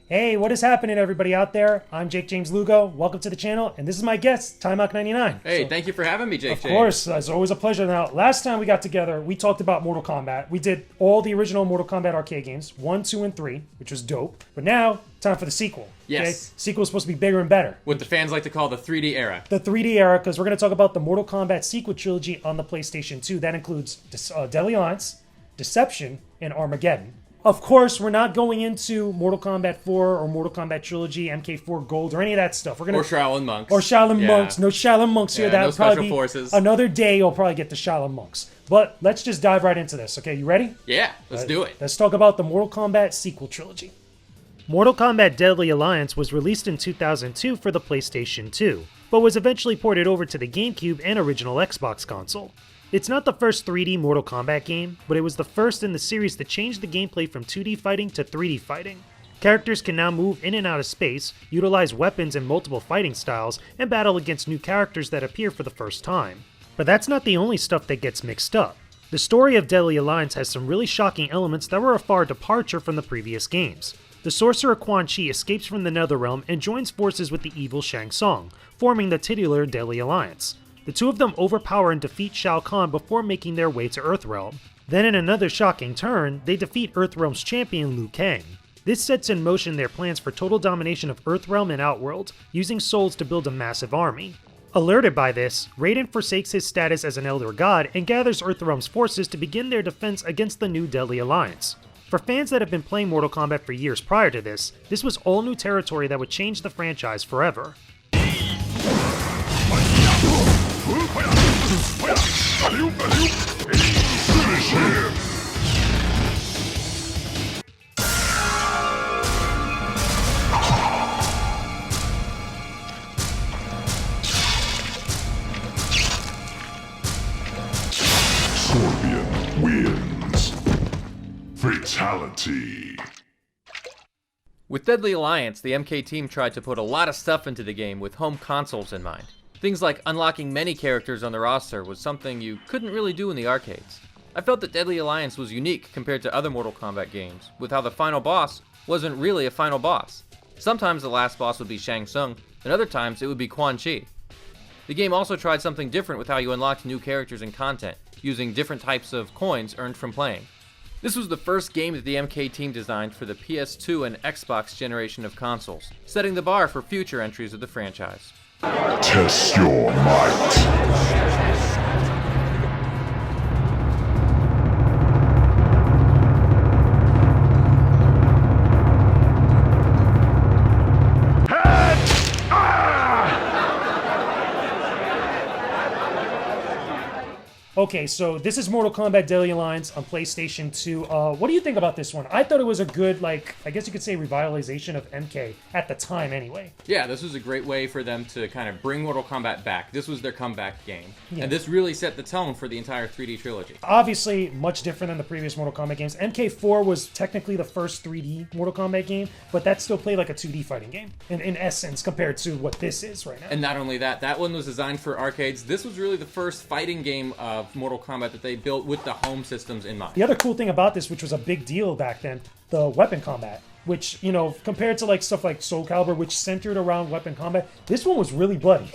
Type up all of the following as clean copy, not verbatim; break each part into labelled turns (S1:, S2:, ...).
S1: Hey, what is happening, everybody out there? I'm Jakejames Lugo. Welcome to the channel, and this is my guest, Tabmok99.
S2: Hey, thank you for having me, Jakejames.
S1: Of course, it's always a pleasure. Now, last time we got together, we talked about Mortal Kombat. We did all the original Mortal Kombat arcade games, 1, 2, and 3, which was dope. But now, time for the sequel.
S2: Yes.
S1: Okay? Sequel is supposed to be bigger and better.
S2: What the fans like to call the 3D era.
S1: The 3D era, because we're going to talk about the Mortal Kombat sequel trilogy on the PlayStation 2. That includes Deadly Alliance, Deception, and Armageddon. Of course, we're not going into Mortal Kombat 4 or Mortal Kombat Trilogy, MK4 Gold, or any of that stuff. We're gonna
S2: Or Shaolin Monks.
S1: Or Shaolin Monks. No Shaolin Monks here.
S2: Yeah,
S1: That
S2: no
S1: would probably
S2: special
S1: be
S2: forces.
S1: another day. You'll probably get the Shaolin Monks. But let's just dive right into this. Okay, you ready?
S2: Yeah, let's do it.
S1: Let's talk about the Mortal Kombat sequel trilogy. Mortal Kombat Deadly Alliance was released in 2002 for the PlayStation 2, but was eventually ported over to the GameCube and original Xbox console. It's not the first 3D Mortal Kombat game, but it was the first in the series to change the gameplay from 2D fighting to 3D fighting. Characters can now move in and out of space, utilize weapons in multiple fighting styles, and battle against new characters that appear for the first time. But that's not the only stuff that gets mixed up. The story of Deadly Alliance has some really shocking elements that were a far departure from the previous games. The sorcerer Quan Chi escapes from the Netherrealm and joins forces with the evil Shang Tsung, forming the titular Deadly Alliance. The two of them overpower and defeat Shao Kahn before making their way to Earthrealm. Then in another shocking turn, they defeat Earthrealm's champion Liu Kang. This sets in motion their plans for total domination of Earthrealm and Outworld, using souls to build a massive army. Alerted by this, Raiden forsakes his status as an Elder God and gathers Earthrealm's forces to begin their defense against the new Deadly Alliance. For fans that have been playing Mortal Kombat for years prior to this was all new territory that would change the franchise forever.
S3: Finish him! Scorpion wins. Fatality.
S2: With Deadly Alliance, the MK team tried to put a lot of stuff into the game with home consoles in mind. Things like unlocking many characters on the roster was something you couldn't really do in the arcades. I felt that Deadly Alliance was unique compared to other Mortal Kombat games, with how the final boss wasn't really a final boss. Sometimes the last boss would be Shang Tsung, and other times it would be Quan Chi. The game also tried something different with how you unlocked new characters and content, using different types of coins earned from playing. This was the first game that the MK team designed for the PS2 and Xbox generation of consoles, setting the bar for future entries of the franchise.
S3: Test your might.
S1: Okay, so this is Mortal Kombat Deadly Alliance on PlayStation 2. What do you think about this one? I thought it was a good, I guess you could say revitalization of MK at the time anyway.
S2: Yeah, this was a great way for them to kind of bring Mortal Kombat back. This was their comeback game.
S1: Yeah.
S2: And this really set the tone for the entire 3D trilogy.
S1: Obviously, much different than the previous Mortal Kombat games. MK4 was technically the first 3D Mortal Kombat game, but that still played like a 2D fighting game, in essence, compared to what this is right now.
S2: And not only that, that one was designed for arcades. This was really the first fighting game of Mortal Kombat that they built with the home systems in mind.
S1: The other cool thing about this, which was a big deal back then, the weapon combat, which, you know, compared to stuff like Soul Calibur, which centered around weapon combat, this one was really bloody,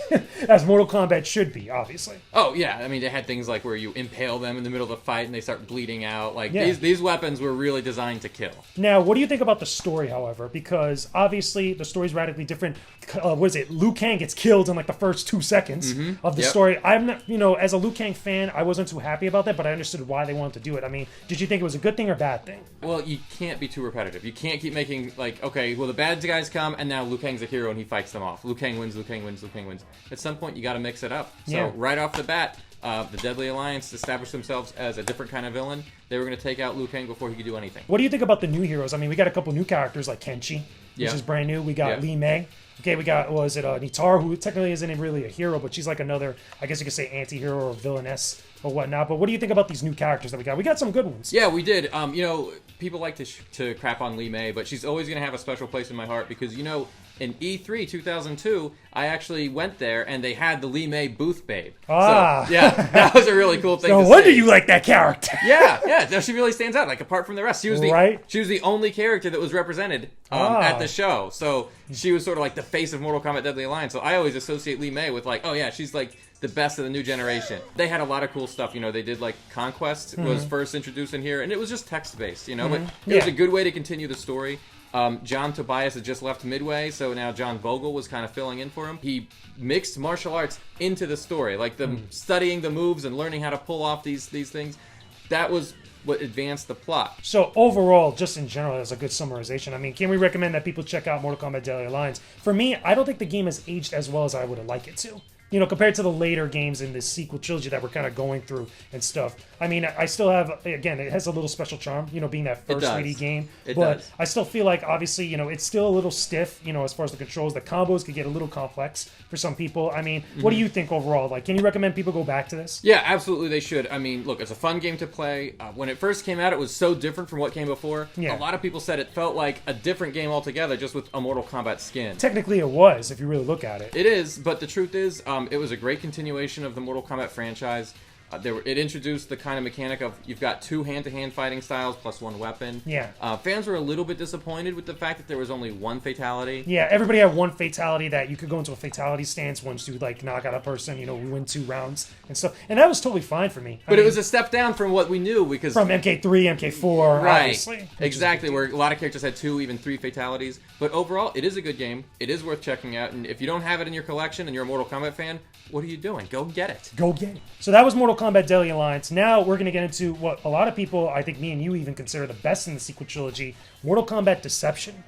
S1: as Mortal Kombat should be, obviously.
S2: Oh, yeah. I mean, they had things like where you impale them in the middle of the fight and they start bleeding out.
S1: Yeah.
S2: These weapons were really designed to kill.
S1: Now, what do you think about the story, however? Because, obviously, the story's radically different. Liu Kang gets killed in, the first 2 seconds of the story. I'm not, as a Liu Kang fan, I wasn't too happy about that, but I understood why they wanted to do it. I mean, did you think it was a good thing or bad thing?
S2: Well, you can't be too repetitive. You can't keep making, okay, well, the bad guys come, and now Liu Kang's a hero, and he fights them off. Liu Kang wins, Liu Kang wins, Liu Kang wins. At some point, you got to mix it up. So,
S1: Yeah.
S2: right off the bat, the Deadly Alliance established themselves as a different kind of villain. They were going to take out Liu Kang before he could do anything.
S1: What do you think about the new heroes? I mean, we got a couple new characters like Kenshi, which is brand new. We got Li Mei. Okay, we got, was it Nitara, who technically isn't really a hero, but she's like another, I guess you could say, anti-hero or villainess or whatnot. But what do you think about these new characters that we got? We got some good ones.
S2: Yeah, we did. You know, people like to crap on Li Mei, but she's always going to have a special place in my heart because, you know, in E3 2002, I actually went there and they had the Li Mei booth babe.
S1: Ah.
S2: So, yeah, that was a really cool thing
S1: No
S2: to
S1: wonder
S2: say.
S1: you like that character.
S2: Yeah, no, she really stands out. Like, apart from the rest, she was
S1: Right.
S2: she was the only character that was represented at the show. So she was sort of like the face of Mortal Kombat Deadly Alliance. So I always associate Li Mei with like, oh yeah, she's like the best of the new generation. They had a lot of cool stuff. You know, they did like Conquest was first introduced in here, and it was just text based. You know, but it was a good way to continue the story. John Tobias had just left Midway, so now John Vogel was kind of filling in for him. He mixed martial arts into the story, like studying the moves and learning how to pull off these things. That was what advanced the plot.
S1: So overall, just in general, that's a good summarization. I mean, can we recommend that people check out Mortal Kombat Deadly Alliance? For me, I don't think the game has aged as well as I would have liked it to. You know, compared to the later games in this sequel trilogy that we're kind of going through and stuff. I mean, I still have, again, it has a little special charm, you know, being that first 3D game. But I still feel like, obviously, you know, it's still a little stiff, you know, as far as the controls. The combos could get a little complex for some people. I mean, what do you think overall? Like, can you recommend people go back to this?
S2: Yeah, absolutely they should. I mean, look, it's a fun game to play. When it first came out, it was so different from what came before.
S1: Yeah.
S2: A lot of people said it felt like a different game altogether, just with a Mortal Kombat skin.
S1: Technically, it was, if you really look at it.
S2: It is, but the truth is, it was a great continuation of the Mortal Kombat franchise. It introduced the kind of mechanic of you've got 2 hand-to-hand fighting styles plus 1 weapon.
S1: Yeah.
S2: Fans were a little bit disappointed with the fact that there was only 1 fatality.
S1: Yeah, everybody had 1 fatality that you could go into a fatality stance once you like knock out a person. You know, we win 2 rounds and stuff, and that was totally fine for me.
S2: But it was a step down from what we knew because
S1: from MK3, MK4,
S2: right,
S1: obviously.
S2: Exactly, where a lot of characters had 2, even 3 fatalities. But overall, it is a good game. It is worth checking out, and if you don't have it in your collection and you're a Mortal Kombat fan, what are you doing? Go get it.
S1: Go get it. So that was Mortal Kombat Deadly Alliance. Now we're going to get into what a lot of people, I think me and you even consider the best in the sequel trilogy, Mortal Kombat Deception.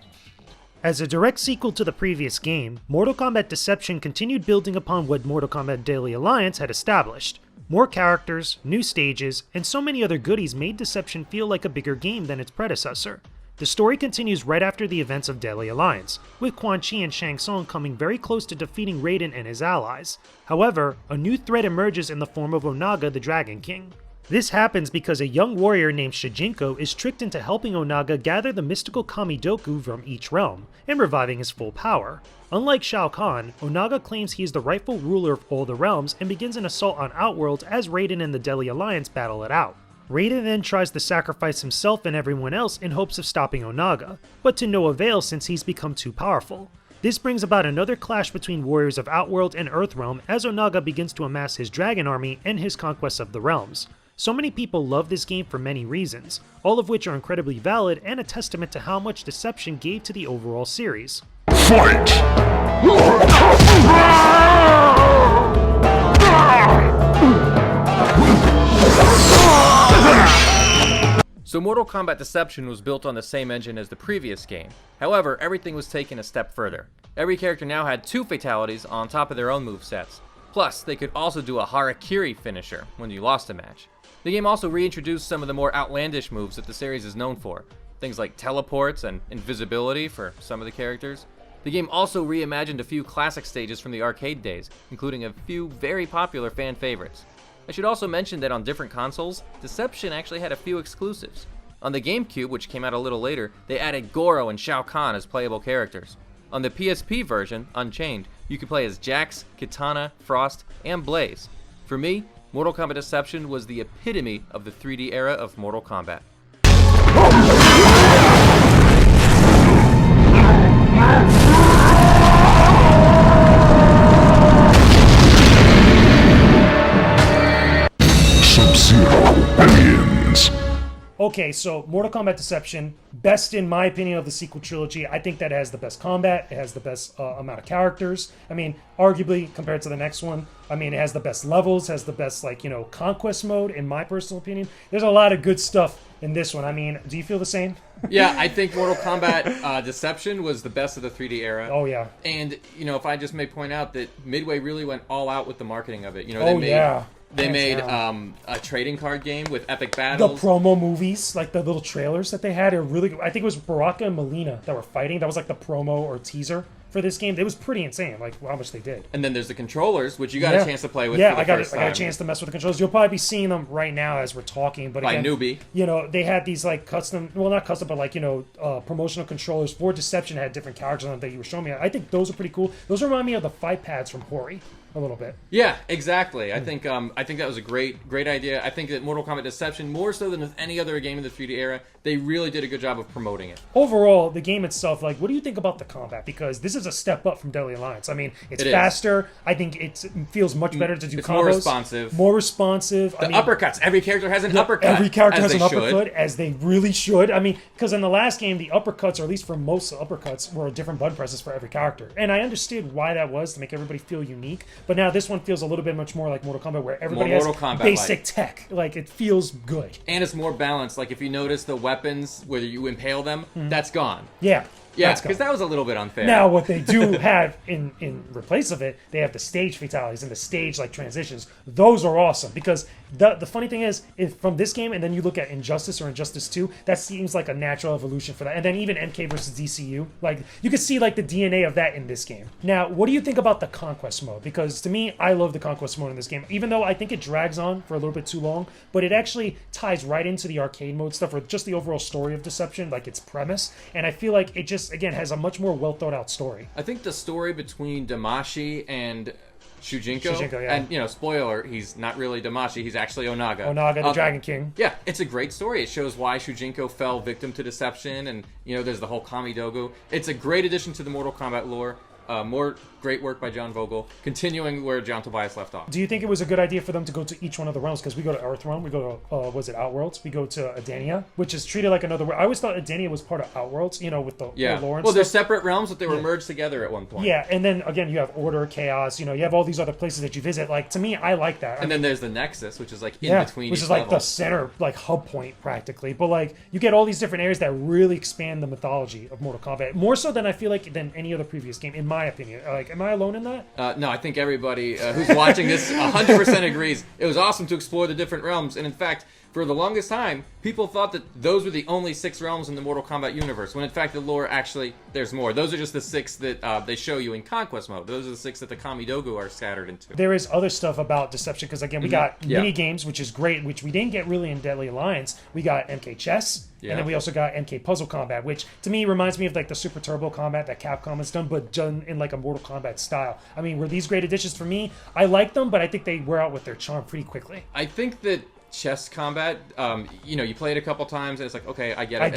S1: As a direct sequel to the previous game, Mortal Kombat Deception continued building upon what Mortal Kombat Deadly Alliance had established. More characters, new stages, and so many other goodies made Deception feel like a bigger game than its predecessor. The story continues right after the events of Deadly Alliance, with Quan Chi and Shang Tsung coming very close to defeating Raiden and his allies. However, a new threat emerges in the form of Onaga the Dragon King. This happens because a young warrior named Shijinko is tricked into helping Onaga gather the mystical Kamidoku from each realm, and reviving his full power. Unlike Shao Kahn, Onaga claims he is the rightful ruler of all the realms and begins an assault on Outworld as Raiden and the Deadly Alliance battle it out. Raiden then tries to sacrifice himself and everyone else in hopes of stopping Onaga, but to no avail since he's become too powerful. This brings about another clash between warriors of Outworld and Earthrealm as Onaga begins to amass his dragon army and his conquest of the realms. So many people love this game for many reasons, all of which are incredibly valid and a testament to how much Deception gave to the overall series.
S3: Fight!
S2: So Mortal Kombat Deception was built on the same engine as the previous game. However, everything was taken a step further. Every character now had 2 fatalities on top of their own movesets. Plus, they could also do a Harakiri finisher when you lost a match. The game also reintroduced some of the more outlandish moves that the series is known for. Things like teleports and invisibility for some of the characters. The game also reimagined a few classic stages from the arcade days, including a few very popular fan favorites. I should also mention that on different consoles, Deception actually had a few exclusives. On the GameCube, which came out a little later, they added Goro and Shao Kahn as playable characters. On the PSP version, Unchained, you could play as Jax, Kitana, Frost, and Blaze. For me, Mortal Kombat Deception was the epitome of the 3D era of Mortal Kombat.
S3: Sub-Zero begins.
S1: Okay, so Mortal Kombat Deception, best in my opinion of the sequel trilogy. I think that it has the best combat, it has the best amount of characters. I mean, arguably, compared to the next one, I mean, it has the best levels, has the best, like, you know, conquest mode, in my personal opinion. There's a lot of good stuff in this one. I mean, do you feel the same?
S2: Yeah, I think Mortal Kombat Deception was the best of the 3D era.
S1: Oh, yeah.
S2: And, you know, if I just may point out that Midway really went all out with the marketing of it. You know, they made They
S1: Hands
S2: made
S1: down.
S2: a trading card game with epic
S1: The
S2: battles.
S1: promo movies, like the little trailers that they had, are really good. I think it was Baraka and Melina that were fighting. That was like the promo or teaser for this game. It was pretty insane, like how much they did.
S2: And then there's the controllers, which you got a chance to play with
S1: Yeah,
S2: for the first
S1: I got a
S2: time.
S1: chance to mess with the controllers. You'll probably be seeing them right now as we're talking. But
S2: By
S1: again,
S2: newbie.
S1: you know, they had these like custom, well, not custom, but like, you know, promotional controllers for Deception had different characters on them that you were showing me. I think those are pretty cool. Those remind me of the fight pads from Hori a little bit.
S2: Yeah, exactly. I think that was a great idea. I think that Mortal Kombat Deception, more so than with any other game in the 3D era, they really did a good job of promoting it.
S1: Overall, the game itself, like, what do you think about the combat? Because this is a step up from Deadly Alliance. I mean, it's faster. I think it feels much better to do
S2: it's
S1: combos.
S2: more responsive.
S1: More responsive.
S2: The uppercuts. Every character has an uppercut.
S1: Every character
S2: as
S1: has an
S2: they should.
S1: uppercut, as they really should. I mean, because in the last game, the uppercuts, or at least for most uppercuts, were different button presses for every character. And I understood why that was, to make everybody feel unique. But now this one feels a little bit much more like Mortal Kombat, where everybody has basic tech. Like, it feels good.
S2: And it's more balanced. Like, if you notice the weapons, whether you impale them, that's gone.
S1: Yeah.
S2: Yeah, because that was a little bit unfair.
S1: Now, what they do have in replace of it, they have the stage fatalities and the stage like transitions. Those are awesome because the funny thing is, if from this game and then you look at Injustice or Injustice 2, that seems like a natural evolution for that. And then even MK versus DCU, like you could see like the DNA of that in this game. Now, what do you think about the Conquest mode? Because to me, I love the Conquest mode in this game, even though I think it drags on for a little bit too long, but it actually ties right into the arcade mode stuff or just the overall story of Deception, like its premise. And I feel like it just again has a much more well thought out story.
S2: I think the story between Damashi and Shujinko,
S1: yeah.
S2: and you know, spoiler, he's not really Damashi, he's actually Onaga.
S1: Onaga, the Dragon King.
S2: Yeah, it's a great story. It shows why Shujinko fell victim to deception, and you know, there's the whole Kamidogo. It's a great addition to the Mortal Kombat lore. More great work by John Vogel, continuing where John Tobias left off.
S1: Do you think it was a good idea for them to go to each one of the realms? Because we go to Earthrealm, we go to, was it Outworlds? We go to Adania, which is treated like another... I always thought Adania was part of Outworlds, you know, with the lore and
S2: well,
S1: stuff.
S2: they're separate realms, but they were merged together at one point.
S1: Yeah, and then, again, you have Order, Chaos, you know, you have all these other places that you visit. Like, to me, I like that.
S2: And then there's the Nexus, which is like in between
S1: which is
S2: level.
S1: like the center, like, hub point, practically. But, like, you get all these different areas that really expand the mythology of Mortal Kombat. More so than I feel like than any other previous game, in my opinion. Like, am I alone in that?
S2: No, I think everybody who's watching this 100% agrees. It was awesome to explore the different realms, and in fact, for the longest time, people thought that those were the only 6 realms in the Mortal Kombat universe, when in fact the lore actually, there's more. Those are just the 6 that they show you in Conquest mode. Those are the 6 that the Kamidogo are scattered into.
S1: There is other stuff about Deception, because again, we got mini games, which is great, which we didn't get really in Deadly Alliance. We got MK Chess, and then we also got MK Puzzle Combat, which to me reminds me of like the Super Turbo Combat that Capcom has done, but done in like a Mortal Kombat style. I mean, were these great additions for me? I like them, but I think they wear out with their charm pretty quickly.
S2: I think that chess combat, you know, you play it a couple times and it's like, okay, I get it.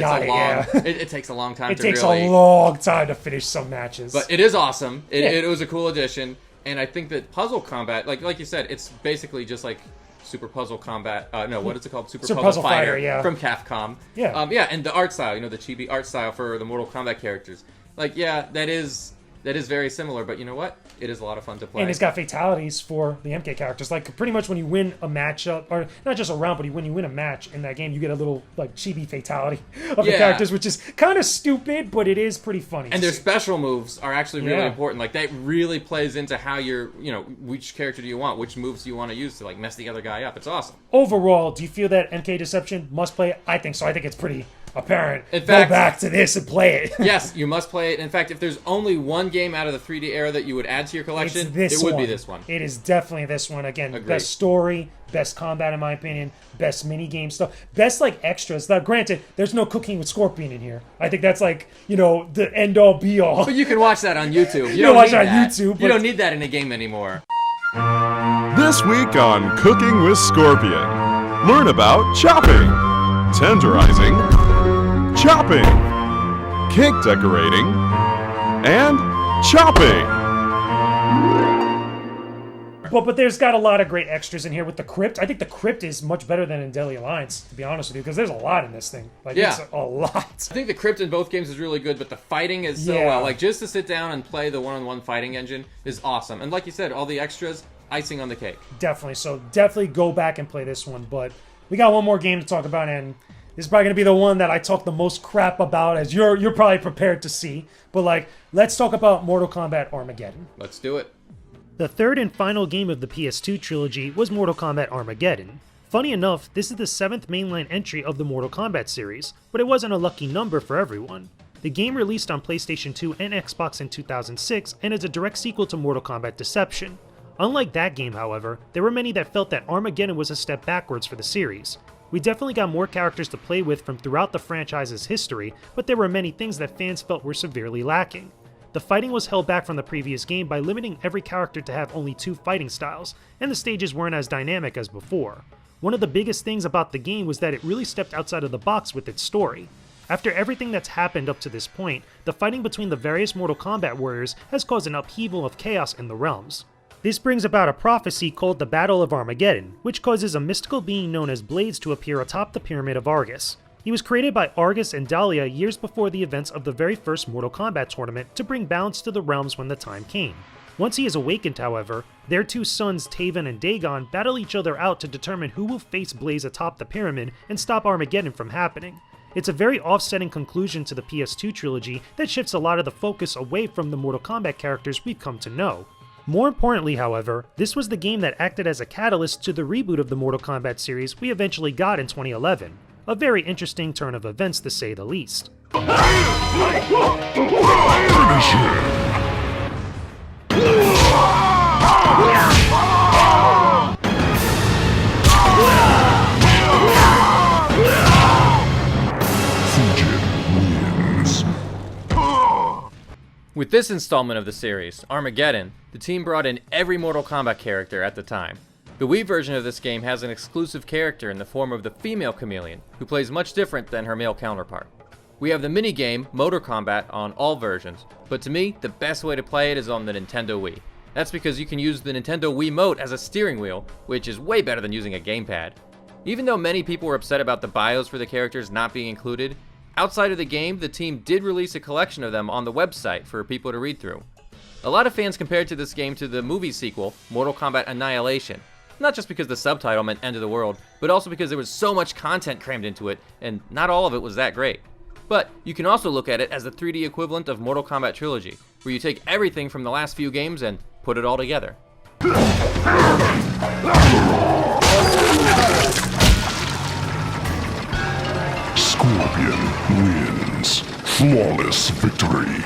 S2: It takes a long time
S1: it takes a long time to finish some matches.
S2: But it is awesome. It was a cool addition. And I think that puzzle combat, like you said, it's basically just like Super Puzzle Combat. No, what is it called? Super Puzzle Fighter from Capcom.
S1: Yeah.
S2: And the art style, you know, the chibi art style for the Mortal Kombat characters. Like, yeah, that is very similar, but you know what? It is a lot of fun to play.
S1: And it's got fatalities for the MK characters. Like, pretty much when you win a matchup, or not just a round, but when you win a match in that game, you get a little, like, chibi fatality of the characters, which is kind of stupid, but it is pretty funny.
S2: And their special moves are actually really important. Like, that really plays into how you're, you know, which character do you want, which moves do you want to use to, like, mess the other guy up. It's awesome.
S1: Overall, do you feel that MK Deception must play? I think so. I think it's pretty apparent.
S2: In fact,
S1: go back to this and play it.
S2: Yes, you must play it. In fact, if there's only one game out of the 3D era that you would add to your collection, it would be this one.
S1: It is definitely this one. Again,
S2: Agreed.
S1: Best story, best combat in my opinion, best mini game stuff, best like extras. Now, granted, there's no cooking with Scorpion in here. I think that's like, you know, the end all be all.
S2: But you can watch that on YouTube.
S1: You can watch it on YouTube.
S2: You don't need that in a game anymore.
S3: This week on Cooking with Scorpion, learn about chopping, tenderizing, chopping, cake decorating, and chopping.
S1: But there's got a lot of great extras in here with the crypt. I think the crypt is much better than in Deadly Alliance, to be honest with you, because there's a lot in this thing. Like, it's a lot.
S2: I think the crypt in both games is really good, but the fighting is so well. Like, just to sit down and play the one-on-one fighting engine is awesome. And like you said, all the extras, icing on the cake.
S1: Definitely. So definitely go back and play this one. But we got one more game to talk about, and this is probably going to be the one that I talk the most crap about, as you're probably prepared to see. But, like, let's talk about Mortal Kombat Armageddon.
S2: Let's do it.
S1: The third and final game of the PS2 trilogy was Mortal Kombat Armageddon. Funny enough, this is the 7th mainline entry of the Mortal Kombat series, but it wasn't a lucky number for everyone. The game released on PlayStation 2 and Xbox in 2006 and is a direct sequel to Mortal Kombat Deception. Unlike that game, however, there were many that felt that Armageddon was a step backwards for the series. We definitely got more characters to play with from throughout the franchise's history, but there were many things that fans felt were severely lacking. The fighting was held back from the previous game by limiting every character to have only 2 fighting styles, and the stages weren't as dynamic as before. One of the biggest things about the game was that it really stepped outside of the box with its story. After everything that's happened up to this point, the fighting between the various Mortal Kombat warriors has caused an upheaval of chaos in the realms. This brings about a prophecy called the Battle of Armageddon, which causes a mystical being known as Blades to appear atop the Pyramid of Argus. He was created by Argus and Dahlia years before the events of the very first Mortal Kombat tournament to bring balance to the realms when the time came. Once he is awakened, however, their 2 sons Taven and Dagon battle each other out to determine who will face Blaze atop the pyramid and stop Armageddon from happening. It's a very offsetting conclusion to the PS2 trilogy that shifts a lot of the focus away from the Mortal Kombat characters we've come to know. More importantly, however, this was the game that acted as a catalyst to the reboot of the Mortal Kombat series we eventually got in 2011. A very interesting turn of events to say the least.
S2: With this installment of the series, Armageddon, the team brought in every Mortal Kombat character at the time. The Wii version of this game has an exclusive character in the form of the female chameleon, who plays much different than her male counterpart. We have the minigame, Mortal Kombat, on all versions, but to me, the best way to play it is on the Nintendo Wii. That's because you can use the Nintendo Wiimote as a steering wheel, which is way better than using a gamepad. Even though many people were upset about the bios for the characters not being included, outside of the game, the team did release a collection of them on the website for people to read through. A lot of fans compared to this game to the movie sequel, Mortal Kombat Annihilation. Not just because the subtitle meant end of the world, but also because there was so much content crammed into it, and not all of it was that great. But you can also look at it as the 3D equivalent of Mortal Kombat Trilogy, where you take everything from the last few games and put it all together.
S3: Scorpion wins. Flawless victory.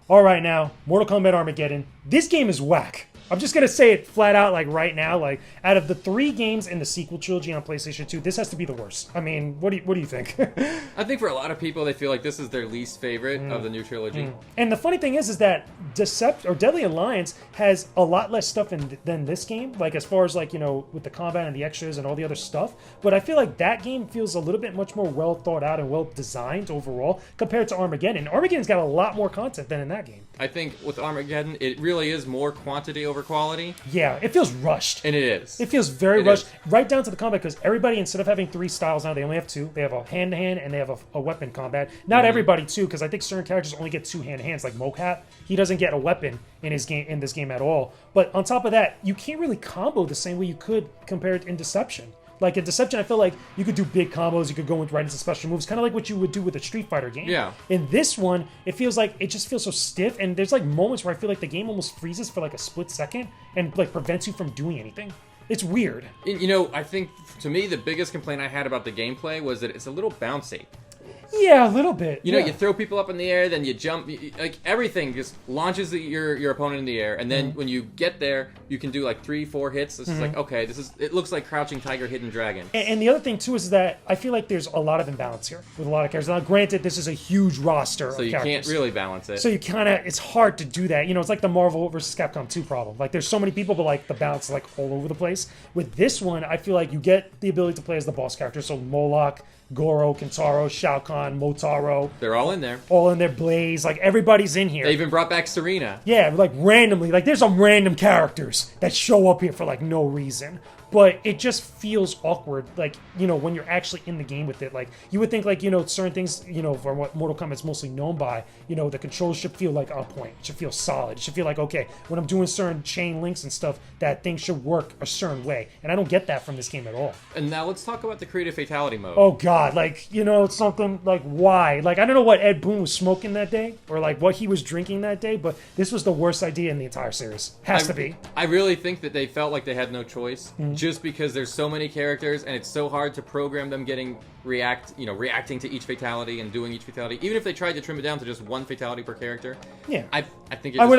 S1: Alright now, Mortal Kombat Armageddon. This game is whack. I'm just gonna say it flat out, like right now, like out of the 3 games in the sequel trilogy on PlayStation 2, this has to be the worst. I mean, what do you think?
S2: I think for a lot of people, they feel like this is their least favorite of the new trilogy.
S1: And the funny thing is that Deadly Alliance has a lot less stuff than this game, like as far as like, you know, with the combat and the extras and all the other stuff. But I feel like that game feels a little bit much more well thought out and well designed overall compared to Armageddon. Armageddon's got a lot more content than in that game.
S2: I think with Armageddon, it really is more quantity over quality.
S1: Yeah, it feels rushed.
S2: And it is.
S1: It feels very rushed, right down to the combat, because everybody, instead of having 3 styles now, they only have 2. They have a hand-to-hand and they have a weapon combat. Not everybody, too, because I think certain characters only get 2 hand-to-hands, like Mocap. He doesn't get a weapon in this game at all. But on top of that, you can't really combo the same way you could compared in Deception. Like in Deception, I feel like you could do big combos, you could go right into special moves, kind of like what you would do with a Street Fighter game.
S2: Yeah.
S1: In this one, it feels like it just feels so stiff, and there's like moments where I feel like the game almost freezes for like a split second and like prevents you from doing anything. It's weird.
S2: You know, I think to me the biggest complaint I had about the gameplay was that it's a little bouncy.
S1: Yeah, a little bit.
S2: You know, you throw people up in the air, then you jump, like everything just launches your opponent in the air, and then when you get there, you can do like 3-4 hits. It's just like, okay, it looks like Crouching Tiger, Hidden Dragon.
S1: And the other thing too is that I feel like there's a lot of imbalance here with a lot of characters. Now, granted, this is a huge roster of characters.
S2: So you can't really balance it.
S1: So you it's hard to do that. You know, it's like the Marvel vs. Capcom 2 problem. Like there's so many people, but like the balance is like all over the place. With this one, I feel like you get the ability to play as the boss characters. So Moloch, Goro, Kintaro, Shao Kahn, Motaro.
S2: They're all in there.
S1: All in there. Blaze. Like, everybody's in here.
S2: They even brought back Serena.
S1: Yeah, like, randomly. Like, there's some random characters that show up here for, like, no reason. but it just feels awkward, like, you know, when you're actually in the game with it. Like, you would think, like, you know, certain things, you know, for what Mortal Kombat's mostly known by, you know, the controls should feel like on point. It should feel solid. It should feel like, okay, when I'm doing certain chain links and stuff, that thing should work a certain way. And I don't get that from this game at all.
S2: And now let's talk about the creative fatality mode.
S1: Oh, God. Like, you know, it's something, like, why? Like, I don't know what Ed Boon was smoking that day, or, like, what he was drinking that day, but this was the worst idea in the entire series. Has to be.
S2: I really think that they felt like they had no choice, just because there's so many characters, and it's so hard to program them reacting to each fatality and doing each fatality. Even if they tried to trim it down to just one fatality per character,
S1: yeah,
S2: I think
S1: I would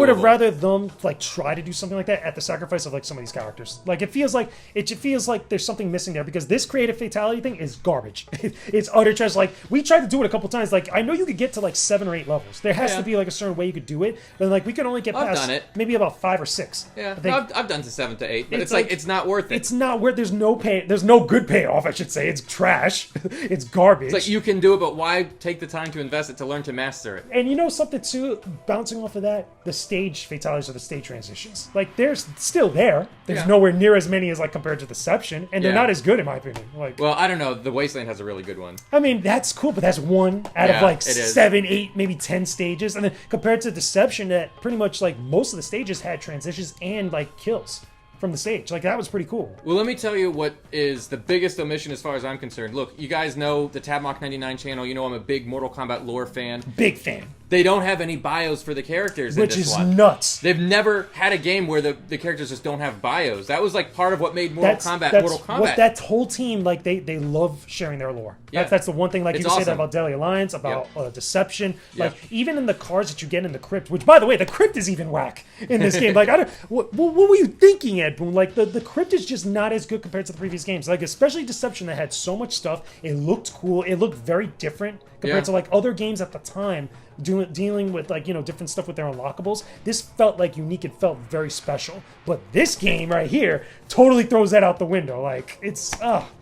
S1: have rather them like try to do something like that at the sacrifice of like some of these characters. Like it feels like there's something missing there, because this creative fatality thing is garbage. It's utter trash. Like, we tried to do it a couple times. Like, I know you could get to like 7 or 8 levels. There has to be like a certain way you could do it, but like we could only get past maybe about 5 or 6.
S2: Yeah, I've done to 7 to 8, but it's like it's not worth it.
S1: It's not worth. There's no good payoff, I should say. It's trash. It's garbage.
S2: It's like, you can do it, but why take the time to invest it to learn to master it?
S1: And you know something too, bouncing off of that, the stage fatalities or the stage transitions. Like, they're still there. There's nowhere near as many as like compared to Deception, and they're not as good in my opinion. Like,
S2: well, I don't know. The Wasteland has a really good one.
S1: I mean, that's cool, but that's one out of like 7, 8, maybe 10 stages, and then compared to Deception, that pretty much like most of the stages had transitions and like kills from the stage. Like, that was pretty cool.
S2: Well, let me tell you what is the biggest omission as far as I'm concerned. Look, you guys know the Tabmok99 channel. You know I'm a big Mortal Kombat lore fan.
S1: Big fan.
S2: They don't have any bios for the characters
S1: Which
S2: in this
S1: is
S2: one.
S1: nuts.
S2: They've never had a game where the characters just don't have bios. That was like part of what made Mortal Kombat.
S1: That whole team, like, they love sharing their lore.
S2: Yeah.
S1: That's the one thing, like,
S2: It's
S1: you can say that
S2: awesome.
S1: about Deadly Alliance, about Deception.
S2: Yeah.
S1: Like, even in the cards that you get in the crypt, which, by the way, the crypt is even whack in this game. Like, what were you thinking, Ed Boon? Like, the crypt is just not as good compared to the previous games. Like, especially Deception, that had so much stuff. It looked cool. It looked very different compared to like other games at the time dealing with like, you know, different stuff with their unlockables. This felt like unique. It felt very special. But this game right here totally throws that out the window. Like, it's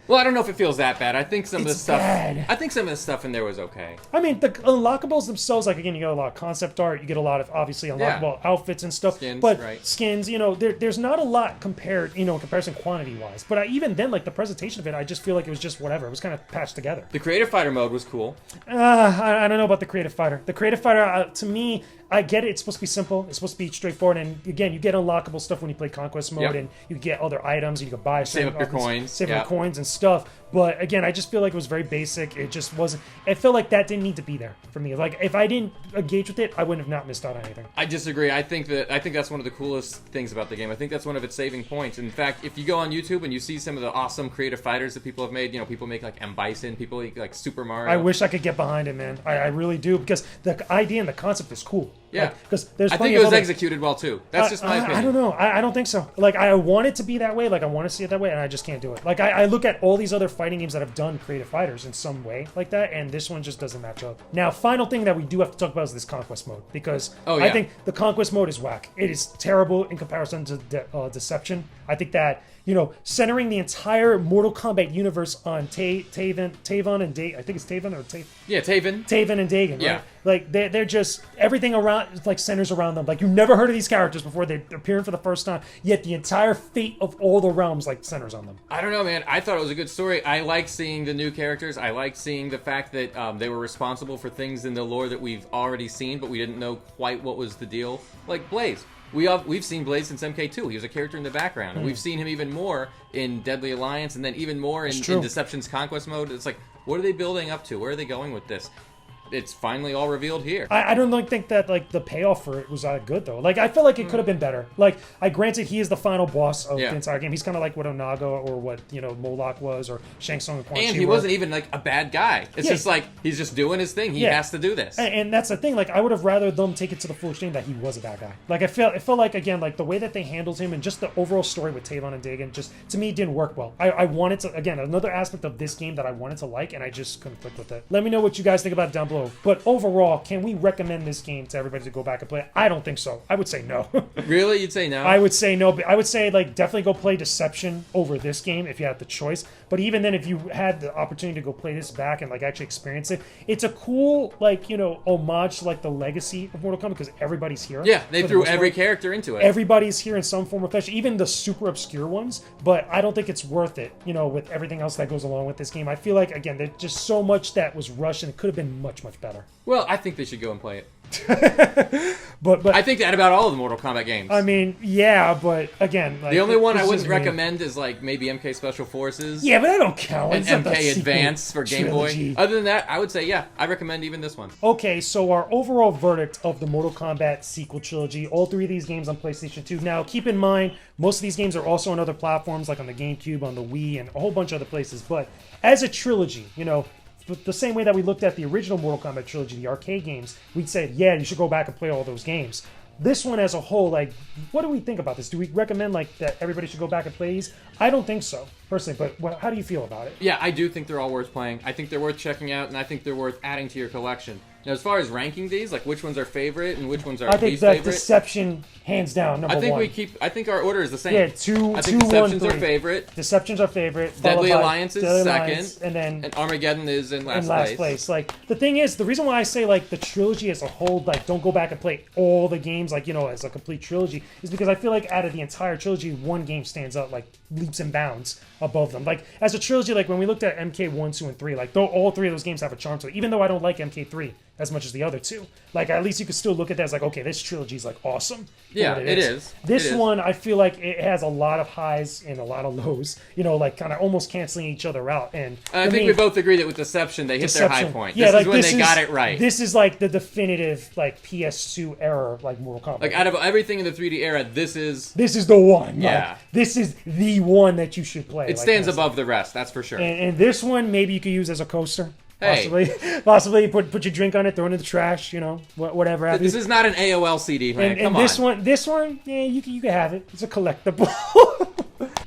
S2: well, I don't know if it feels that bad. I think some of the stuff.
S1: Bad.
S2: I think some of the stuff in there was okay.
S1: I mean, the unlockables themselves, like, again, you get a lot of concept art, you get a lot of obviously unlockable outfits and stuff.
S2: Skins,
S1: but
S2: right.
S1: skins, you know, there's not a lot compared, you know, in comparison quantity wise. But even then, like, the presentation of it, I just feel like it was just whatever. It was kind of patched together.
S2: The creative fighter mode was cool.
S1: I don't know about the creative fighter. The creative fighter, to me, I get it. It's supposed to be simple. It's supposed to be straightforward. And again, you get unlockable stuff when you play Conquest mode, and you get other items. You can buy
S2: Save up your coins.
S1: Save up your coins and stuff. But again, I just feel like it was very basic. It just wasn't. I felt like that didn't need to be there for me. Like, if I didn't engage with it, I wouldn't have not missed out on anything.
S2: I disagree. I think that's one of the coolest things about the game. I think that's one of its saving points. In fact, if you go on YouTube and you see some of the awesome creative fighters that people have made, you know, people make like M. Bison, people make like Super Mario.
S1: I wish I could get behind it, man. I really do, because the idea and the concept is cool.
S2: Yeah,
S1: because there's.
S2: I think it was executed well too. That's just my opinion.
S1: I don't know. I don't think so. Like, I want it to be that way. Like, I want to see it that way, and I just can't do it. Like, I look at all these other fighting games that have done creative fighters in some way like that, and this one just doesn't match up. Now, final thing that we do have to talk about is this Conquest mode, because I think the Conquest mode is whack. It is terrible in comparison to Deception. I think that, you know, centering the entire Mortal Kombat universe on Tavon and Dagon. I think it's Tavon or Taven.
S2: Yeah, Taven.
S1: Taven and Dagon,
S2: yeah.
S1: Right? Like, they're just, everything around, like, centers around them. Like, you never heard of these characters before. They're appearing for the first time, yet the entire fate of all the realms, like, centers on them.
S2: I don't know, man. I thought it was a good story. I like seeing the new characters. I like seeing the fact that they were responsible for things in the lore that we've already seen, but we didn't know quite what was the deal. Like Blaze. We've seen Blaze since MK2. He was a character in the background. And we've seen him even more in Deadly Alliance, and then even more in Deception's Conquest mode. It's like, what are they building up to? Where are they going with this? It's finally all revealed here.
S1: I don't think that, like, the payoff for it was that good, though. Like, I feel like it could have been better. Like, granted, he is the final boss of the entire game. He's kind of like what Onaga or what, you know, Moloch was, or Shang Tsung and Quan Chi.
S2: And he wasn't even, like, a bad guy. It's just like, he's just doing his thing. He has to do this.
S1: And that's the thing. Like, I would have rather them take it to the full extreme that he was a bad guy. Like, it felt like, again, like, the way that they handled him and just the overall story with Tavon and Dagon, just, to me, didn't work well. I wanted to, again, another aspect of this game that I wanted to like, and I just couldn't click with it. Let me know what you guys think about it down below. But overall, can we recommend this game to everybody to go back and play? I don't think so. I would say no.
S2: Really? You'd say no?
S1: I would say no. But I would say, like, definitely go play Deception over this game if you had the choice. But even then, if you had the opportunity to go play this back and like actually experience it, it's a cool like homage to like the legacy of Mortal Kombat because everybody's here.
S2: Yeah, they threw every character into it.
S1: Everybody's here in some form or fashion, even the super obscure ones. But I don't think it's worth it, with everything else that goes along with this game. I feel like again, there's just so much that was rushed and it could have been much better.
S2: Well, I think they should go and play it.
S1: but
S2: I think that about all of the Mortal Kombat games.
S1: I mean, yeah, but again, like,
S2: the only one I wouldn't recommend is like maybe MK Special Forces.
S1: Yeah, but I don't count.
S2: And MK Advance for Game Boy. Other than that, I would say I recommend even this one.
S1: Okay, so our overall verdict of the Mortal Kombat sequel trilogy, all 3 of these games on PlayStation 2. Now, keep in mind, most of these games are also on other platforms, like on the GameCube, on the Wii, and a whole bunch of other places. But as a trilogy, the same way that we looked at the original Mortal Kombat trilogy, the arcade games, we'd say, yeah, you should go back and play all those games. This one as a whole, like, what do we think about this? Do we recommend, like, that everybody should go back and play these? I don't think so, personally, but how do you feel about it?
S2: Yeah, I do think they're all worth playing. I think they're worth checking out, and I think they're worth adding to your collection. Now, as far as ranking these, like which ones are favorite and which ones are least favorite,
S1: Deception, hands down, number one.
S2: I think our order is the same.
S1: Yeah, two,
S2: I think Deception's our favorite.
S1: Deception's our favorite.
S2: Deadly Alliance is
S1: second,
S2: and Armageddon is in last place.
S1: Like, the thing is, the reason why I say, like, the trilogy as a whole, like, don't go back and play all the games, like, as a complete trilogy, is because I feel like out of the entire trilogy, one game stands out, like, leaps and bounds above them. Like, as a trilogy, like, when we looked at MK 1, 2, and 3, like, though all 3 of those games have a charm to it, even though I don't like MK 3 as much as the other 2. Like, at least you could still look at that as like, okay, this trilogy is like awesome.
S2: Yeah, it is.
S1: This one, I feel like it has a lot of highs and a lot of lows, like kind of almost canceling each other out. And
S2: I think we both agree that with Deception, they hit their high point. Yeah, this is when they got it right.
S1: This is like the definitive like PS2 era, like Mortal Kombat.
S2: Like out of everything in the 3D era, this is
S1: the one.
S2: Yeah.
S1: Like, this is the one that you should play.
S2: It stands above the rest, that's for sure.
S1: And this one, maybe you could use as a coaster.
S2: Hey.
S1: Possibly put your drink on it, throw it in the trash, whatever.
S2: This is not an AOL CD, man.
S1: Come on. This one, yeah, you can have it. It's a collectible.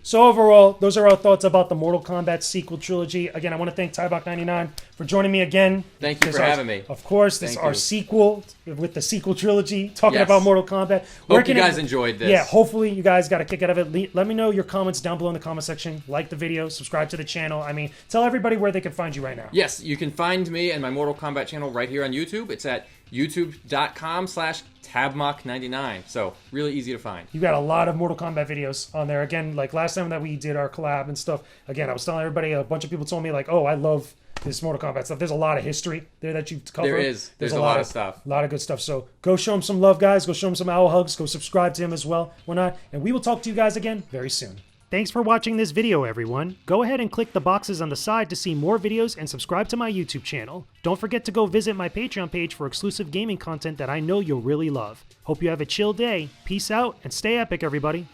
S1: So overall, those are our thoughts about the Mortal Kombat sequel trilogy. Again, I want to thank Tabmok99 for joining me again.
S2: Thank you for having me.
S1: Of course, this is our sequel with the sequel trilogy, talking about Mortal Kombat.
S2: Hope you guys enjoyed this.
S1: Yeah, hopefully you guys got a kick out of it. Let me know your comments down below in the comment section. Like the video, subscribe to the channel. I mean, tell everybody where they can find you right now.
S2: Yes, you can find me and my Mortal Kombat channel right here on YouTube. It's at youtube.com/Tabmok99. So, really easy to find.
S1: You got a lot of Mortal Kombat videos on there. Again, like last time that we did our collab and stuff, again, I was telling everybody, a bunch of people told me, like, oh, I love this Mortal Kombat stuff. There's a lot of history there that you've covered.
S2: There is. There's a lot of stuff.
S1: A lot of good stuff. So, go show him some love, guys. Go show him some owl hugs. Go subscribe to him as well. Whatnot. And we will talk to you guys again very soon. Thanks for watching this video, everyone. Go ahead and click the boxes on the side to see more videos and subscribe to my YouTube channel. Don't forget to go visit my Patreon page for exclusive gaming content that I know you'll really love. Hope you have a chill day. Peace out and stay epic, everybody.